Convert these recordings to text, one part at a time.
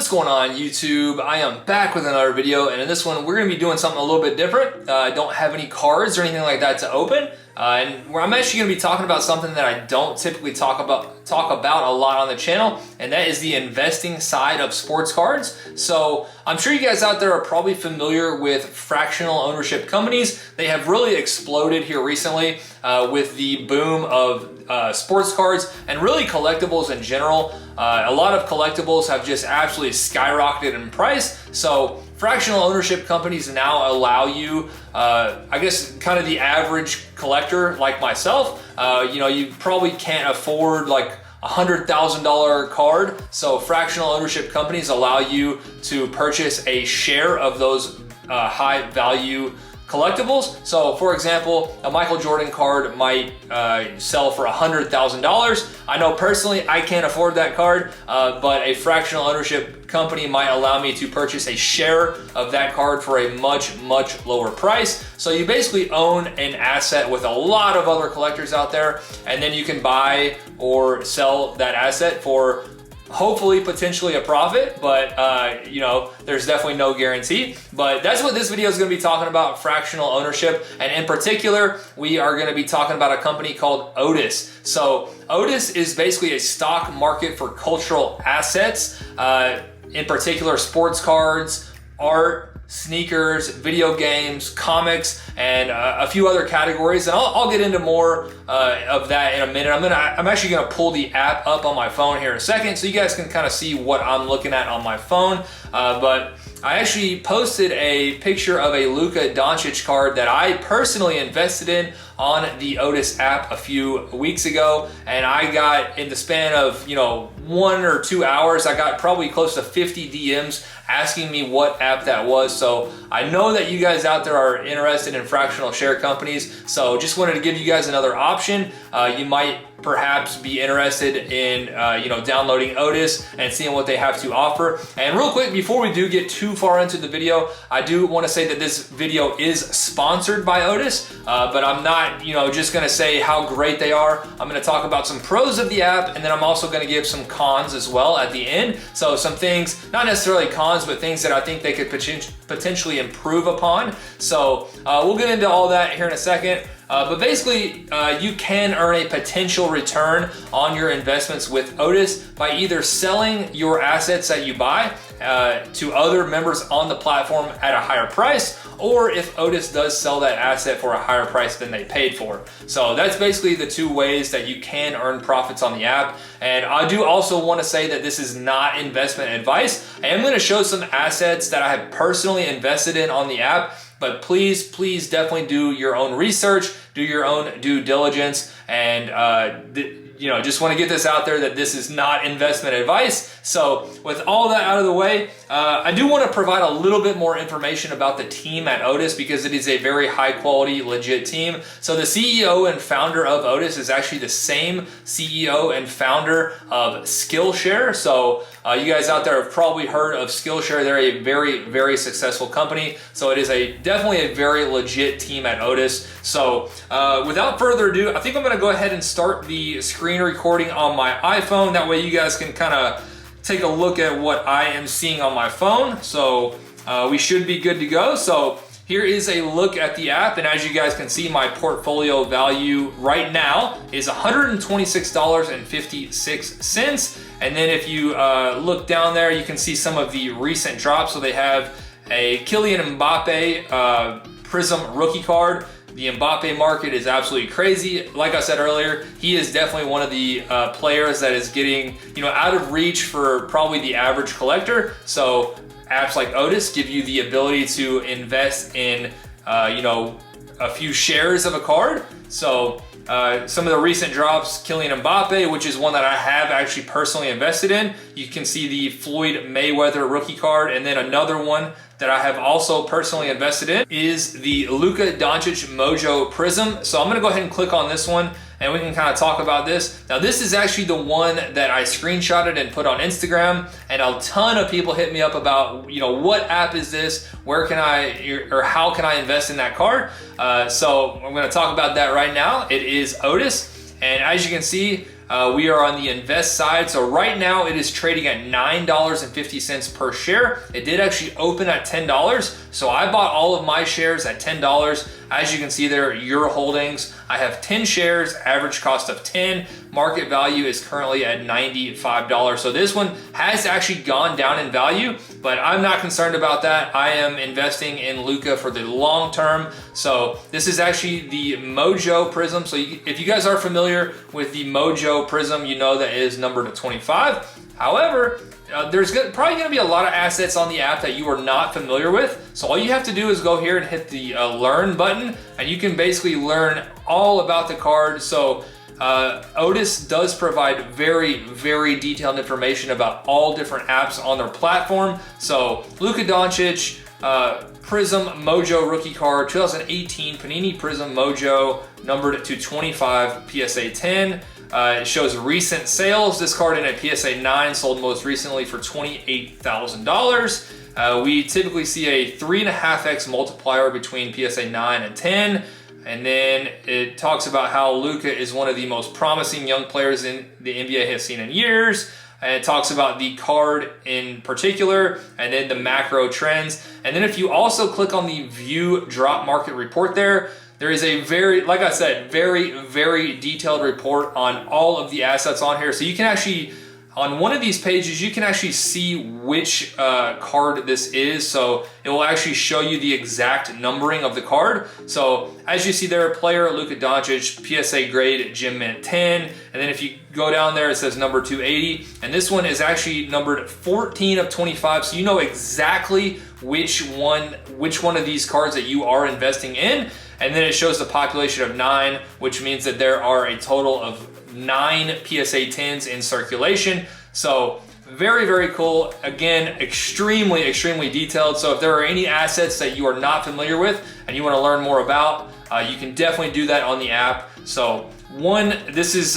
What's going on YouTube? I am back with another video, and in this one we're going to be doing something a little bit different. I don't have any cards or anything like that to open, and I'm actually going to be talking about something that I don't typically talk about a lot on the channel, and that is the investing side of sports cards. So I'm sure you guys out there are probably familiar with fractional ownership companies. They have really exploded here recently with the boom of sports cards and really collectibles in general. A lot of collectibles have just absolutely skyrocketed in price. So fractional ownership companies now allow you, I guess kind of the average collector like myself, you probably can't afford like $100,000 card. So fractional ownership companies allow you to purchase a share of those high value collectibles. So for example, a Michael Jordan card might sell for $100,000. I know personally I can't afford that card, but a fractional ownership company might allow me to purchase a share of that card for a much lower price. So you basically own an asset with a lot of other collectors out there, and then you can buy or sell that asset for hopefully potentially a profit, but there's definitely no guarantee. But that's what this video is going to be talking about, fractional ownership, and in particular we are going to be talking about a company called Otis. So Otis is basically a stock market for cultural assets, in particular sports cards, art, sneakers, video games, comics, and a few other categories. And I'll get into more of that in a minute. I'm actually gonna pull the app up on my phone here in a second so you guys can kind of see what I'm looking at on my phone. But I actually posted a picture of a Luka Doncic card that I personally invested in on the Otis app a few weeks ago, and I got, in the span of 1 or 2 hours, I got probably close to 50 DMs asking me what app that was. So I know that you guys out there are interested in fractional share companies, so just wanted to give you guys another option. You might perhaps be interested in downloading Otis and seeing what they have to offer. And real quick, before we do get too far into the video, I do want to say that this video is sponsored by Otis, but I'm not just gonna say how great they are. I'm gonna talk about some pros of the app, and then I'm also gonna give some cons as well at the end. So some things, not necessarily cons, but things that I think they could potentially improve upon. So we'll get into all that here in a second. But basically, you can earn a potential return on your investments with Otis by either selling your assets that you buy to other members on the platform at a higher price, or if Otis does sell that asset for a higher price than they paid for. So that's basically the two ways that you can earn profits on the app. And I do also want to say that this is not investment advice. I am going to show some assets that I have personally invested in on the app, but please definitely do your own research, do your own due diligence, and just want to get this out there that this is not investment advice. So with all that out of the way, I do want to provide a little bit more information about the team at Otis, because it is a very high quality, legit team. So the CEO and founder of Otis is actually the same CEO and founder of Skillshare. So you guys out there have probably heard of Skillshare. They're a very successful company. So it is definitely a very legit team at Otis. So without further ado, I think I'm gonna go ahead and start the screen recording on my iPhone. That way you guys can kind of take a look at what I am seeing on my phone. So we should be good to go. So here is a look at the app, and as you guys can see, my portfolio value right now is $126.56. And then if you look down there, you can see some of the recent drops. So they have a Kylian Mbappe Prism rookie card. The Mbappe market is absolutely crazy. Like I said earlier, he is definitely one of the players that is getting out of reach for probably the average collector. So apps like Otis give you the ability to invest in a few shares of a card. So some of the recent drops, Kylian Mbappe, which is one that I have actually personally invested in. You can see the Floyd Mayweather rookie card, and then another one that I have also personally invested in is the Luka Doncic Mojo Prism. So I'm gonna go ahead and click on this one, and we can kind of talk about this. Now this is actually the one that I screenshotted and put on Instagram, and a ton of people hit me up about, what app is this? Where can how can I invest in that card? So I'm gonna talk about that right now. It is Otis, and as you can see, We are on the invest side. So right now it is trading at $9.50 per share. It did actually open at $10. So I bought all of my shares at $10. As you can see there, your holdings. I have 10 shares, average cost of 10. Market value is currently at $95. So this one has actually gone down in value, but I'm not concerned about that. I am investing in Luka for the long term. So this is actually the Mojo Prism. So if you guys are familiar with the Mojo Prism, you know that it is numbered at 25. However, there's probably going to be a lot of assets on the app that you are not familiar with. So all you have to do is go here and hit the learn button, and you can basically learn all about the card. So Otis does provide very, very detailed information about all different apps on their platform. So Luka Doncic, Prism Mojo rookie card, 2018 Panini Prism Mojo, numbered to 25, PSA 10. It shows recent sales. This card in a PSA 9 sold most recently for $28,000. We typically see a 3.5x multiplier between PSA 9 and 10. And then it talks about how Luka is one of the most promising young players in the NBA has seen in years. And it talks about the card in particular, and then the macro trends. And then if you also click on the view drop market report there is a very, like I said, very, very detailed report on all of the assets on here. So you can actually, on one of these pages, you can actually see which card this is. So it will actually show you the exact numbering of the card. So as you see there, player Luka Doncic, PSA grade, Gem Mint 10. And then if you go down there, it says number 280. And this one is actually numbered 14 of 25. So you know exactly which one of these cards that you are investing in. And then it shows the population of 9, which means that there are a total of 9 PSA 10s in circulation. So very, very cool. Again, extremely, extremely detailed. So if there are any assets that you are not familiar with and you want to learn more about, you can definitely do that on the app. So this is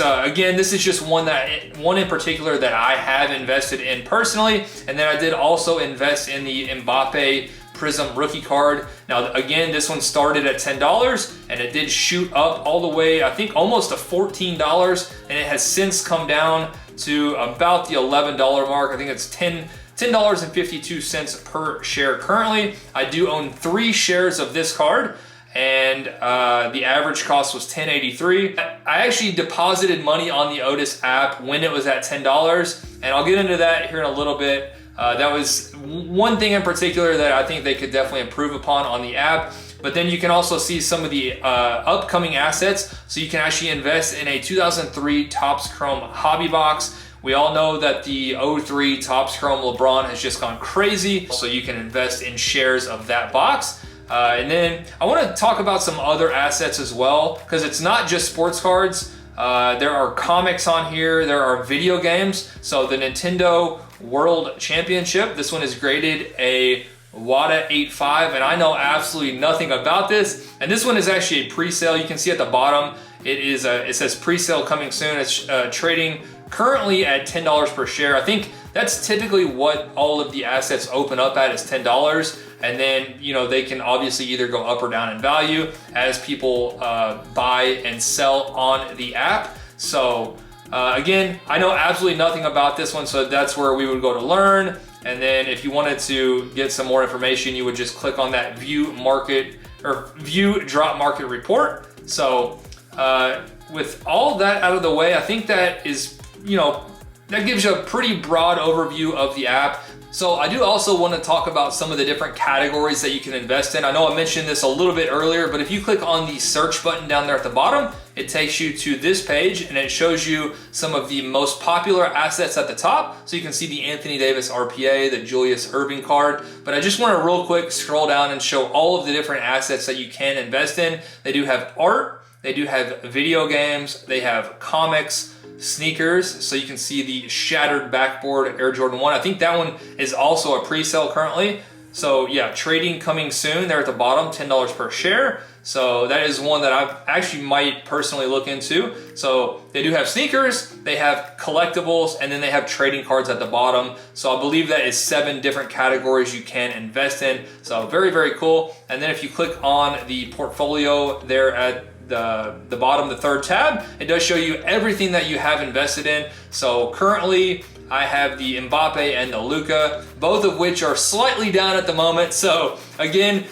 just one in particular that I have invested in personally. And then I did also invest in the Mbappe Prism rookie card. Now again, this one started at $10 and it did shoot up all the way, I think almost to $14, and it has since come down to about the $11 mark. I think it's $10.52 per share currently. I do own 3 shares of this card, and the average cost was $10.83. I actually deposited money on the Otis app when it was at $10, and I'll get into that here in a little bit. That was one thing in particular that I think they could definitely improve upon on the app. But then you can also see some of the upcoming assets. So you can actually invest in a 2003 Topps Chrome Hobby Box. We all know that the 03 Topps Chrome LeBron has just gone crazy. So you can invest in shares of that box. And then I want to talk about some other assets as well, because it's not just sports cards. There are comics on here. There are video games. So the Nintendo World Championship, this one is graded a WADA 8.5, and I know absolutely nothing about this. And this one is actually a pre-sale. You can see at the bottom, it says pre-sale coming soon. It's trading currently at $10 per share. I think that's typically what all of the assets open up at, is $10. And then, you know, they can obviously either go up or down in value as people buy and sell on the app. So again, I know absolutely nothing about this one, so that's where we would go to learn. And then if you wanted to get some more information, you would just click on that view drop market report. So with all that out of the way, I think that is, you know, that gives you a pretty broad overview of the app. So I do also want to talk about some of the different categories that you can invest in. I know I mentioned this a little bit earlier, but if you click on the search button down there at the bottom, it takes you to this page and it shows you some of the most popular assets at the top. So you can see the Anthony Davis RPA, the Julius Erving card, but I just want to real quick scroll down and show all of the different assets that you can invest in. They do have art, they do have video games, they have comics, sneakers. So you can see the Shattered Backboard Air Jordan 1. I think that one is also a pre-sale currently. So yeah, trading coming soon there at the bottom, $10 per share. So that is one that I actually might personally look into. So they do have sneakers, they have collectibles, and then they have trading cards at the bottom. So I believe that is 7 different categories you can invest in. So very, very cool. And then if you click on the portfolio there at the bottom, the third tab, it does show you everything that you have invested in. So currently I have the Mbappe and the Luka, both of which are slightly down at the moment. So again,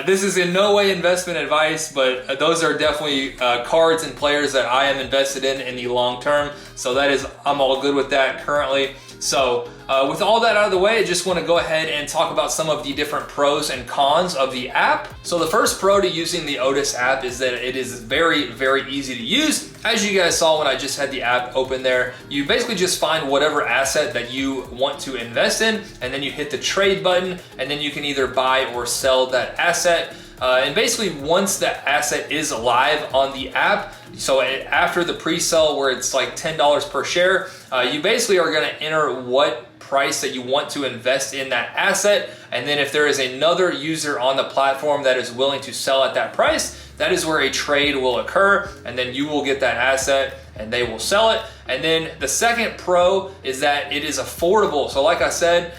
this is in no way investment advice, but those are definitely cards and players that I am invested in the long term. So that is, I'm all good with that currently. So with all that out of the way, I just want to go ahead and talk about some of the different pros and cons of the app. So the first pro to using the Otis app is that it is very, very easy to use. As you guys saw when I just had the app open there, you basically just find whatever asset that you want to invest in, and then you hit the trade button, and then you can either buy or sell that asset. And basically once the asset is live on the app, so after the pre-sale where it's like $10 per share, you basically are going to enter what price that you want to invest in that asset. And then if there is another user on the platform that is willing to sell at that price, that is where a trade will occur, and then you will get that asset and they will sell it. And then the second pro is that it is affordable. So like I said,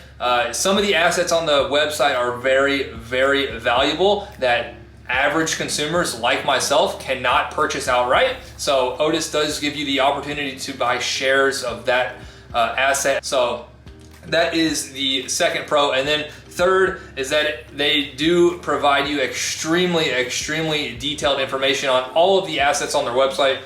some of the assets on the website are very, very valuable that average consumers like myself cannot purchase outright. So Otis does give you the opportunity to buy shares of that asset. So that is the second pro. And then third is that they do provide you extremely, extremely detailed information on all of the assets on their website,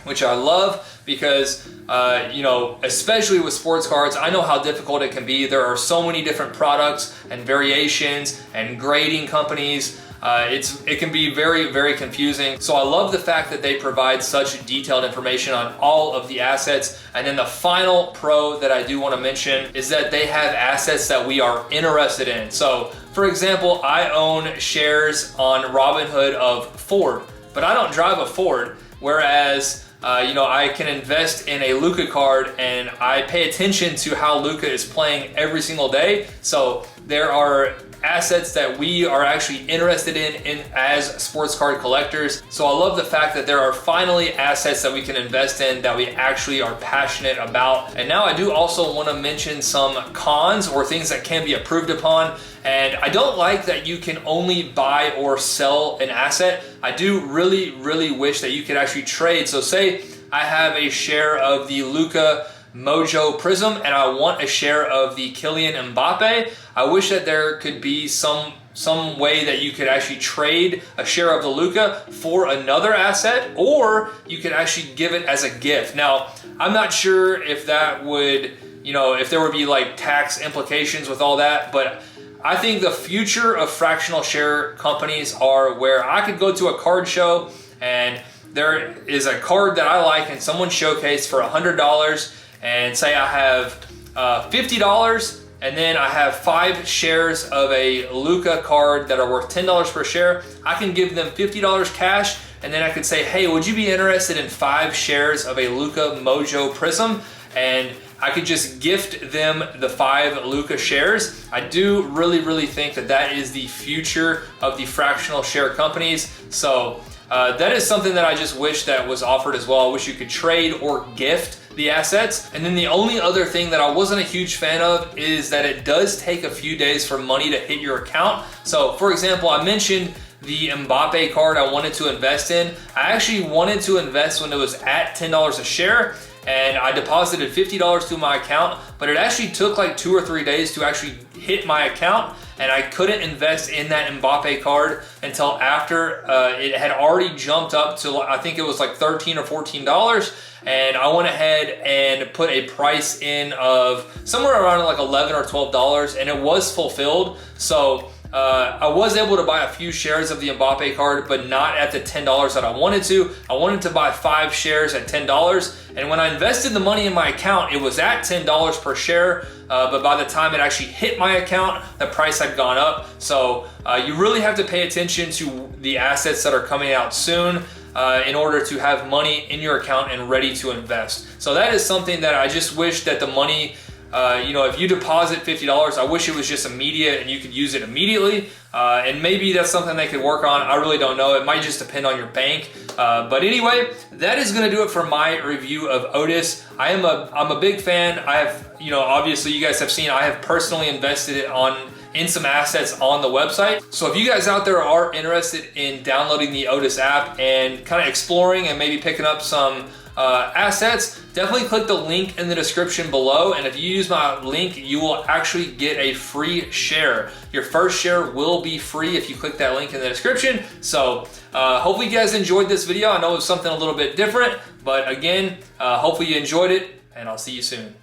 which I love because, you know, especially with sports cards, I know how difficult it can be. There are so many different products and variations and grading companies. It can be very, very confusing. So I love the fact that they provide such detailed information on all of the assets. And then the final pro that I do want to mention is that they have assets that we are interested in. So for example, I own shares on Robinhood of Ford, but I don't drive a Ford. Whereas, you know, I can invest in a Luka card and I pay attention to how Luka is playing every single day. So there are assets that we are actually interested in as sports card collectors. So I love the fact that there are finally assets that we can invest in that we actually are passionate about. And now I do also want to mention some cons or things that can be approved upon. And I don't like that you can only buy or sell an asset. I do really, really wish that you could actually trade. So say I have a share of the Luka Mojo Prism and I want a share of the Kylian Mbappe. I wish that there could be some way that you could actually trade a share of the Luka for another asset, or you could actually give it as a gift. Now, I'm not sure if that would, you know, if there would be like tax implications with all that, but I think the future of fractional share companies are where I could go to a card show and there is a card that I like and someone showcased for $100, and say I have $50 and then I have 5 shares of a Luka card that are worth $10 per share. I can give them $50 cash, and then I could say, hey, would you be interested in 5 shares of a Luka Mojo Prism? And I could just gift them the 5 Luka shares. I do really, really think that that is the future of the fractional share companies. So that is something that I just wish that was offered as well. I wish you could trade or gift the assets. And then the only other thing that I wasn't a huge fan of is that it does take a few days for money to hit your account. So for example, I mentioned the Mbappe card I wanted to invest in. I actually wanted to invest when it was at $10 a share, and I deposited $50 to my account, but it actually took like 2 or 3 days to actually hit my account, and I couldn't invest in that Mbappe card until after it had already jumped up to, I think it was like $13 or $14, and I went ahead and put a price in of somewhere around like $11 or $12, and it was fulfilled. So I was able to buy a few shares of the Mbappe card, but not at the $10 that I wanted to. I wanted to buy 5 shares at $10, and when I invested the money in my account, it was at $10 per share, but by the time it actually hit my account, the price had gone up. So you really have to pay attention to the assets that are coming out soon in order to have money in your account and ready to invest. So that is something that I just wish that the money, you know, if you deposit $50, I wish it was just immediate and you could use it immediately. And maybe that's something they could work on. I really don't know. It might just depend on your bank. But anyway, that is going to do it for my review of Otis. I'm a big fan. I have, you know, obviously you guys have seen, I have personally invested in some assets on the website. So if you guys out there are interested in downloading the Otis app and kind of exploring and maybe picking up some assets, definitely click the link in the description below, and if you use my link, you will actually get a free share. Your first share will be free if you click that link in the description. So hopefully you guys enjoyed this video. I know it was something a little bit different, but again, hopefully you enjoyed it, and I'll see you soon.